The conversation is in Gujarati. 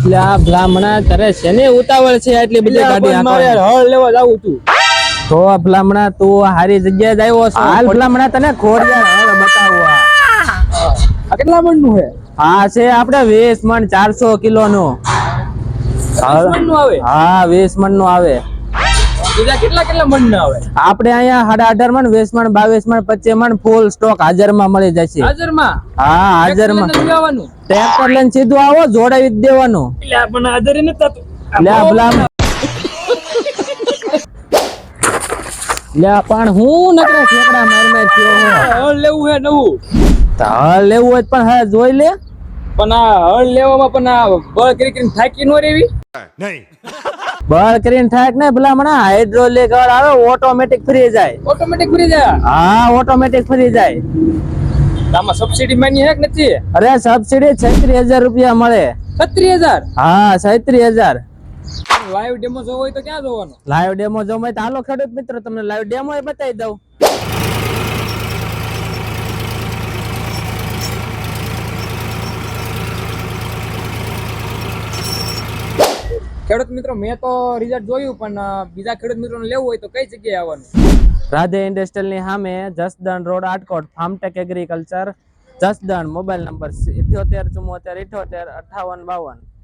એટલે આ બ્રાહ્મણા તારે છે ને ઉતાવળ છે એટલી બધી ગાડી મારે હળ લેવા જાવું તું તો બ્રાહ્મણા તું હારી જગ્યાએ જ આવ્યો છો હાલ બ્રાહ્મણા તને ખોડિયાર હળ બતાવો આ કેટલા મણ નું હે હા છે આપણે 20 મણ 400 કિલો નું નું આવે હા 20 મણ નું આવે બીજા કેટલા કેટલા મણ ના આવે આપણે અહીંયા 18.5 મણ 20 મણ 22 મણ 25 મણ ફૂલ સ્ટોક હાજરમાં મળી જશે હાજરમાં હા હાજરમાં જવાનું ટ્રેક્ટર લઈને સીધું આવો જોડાવી જ દેવાનું એટલે આપણને હાજર નથી થતું લે બ્રાહ્મણ લે પણ હું નકરા ઠેકડા માર થયો હળ લેવું હે નવું હળ લેવું હોય પણ હા જોઈ લે પણ આ હળ લેવામાં પણ આ બળ કરી થાકી નો રેવી નહીં બળ કરીને થાક ને પેલા મને હાઇડ્રોલિક હળ આવે ઓટોમેટિક ફરી જાય ઓટોમેટિક ફરી જાય હા ઓટોમેટિક ફરી જાય આમાં સબસિડી માની હે કે નથી અરે સબસિડી 36,000 રૂપિયા મળે 36,000 હા 36,000 લાઈવ ડેમો જોવો હોય તો ક્યાં જોવાનો લાઈવ ડેમો જો મેં હાલો ખેડૂત મિત્રો તમને લાઈવ ડેમો એ બતાવી દઉં ખેડૂત મિત્રો મેં તો રિઝલ્ટ જોયું પણ બીજા ખેડૂત મિત્રોને લેવું હોય તો કઈ જગ્યાએ આવવાનું રાધે ઇન્ડસ્ટ્રીયલ ની સામે Jasdan road Atkot Farmtech agriculture Jasdan mobile number 78 74 78 58 52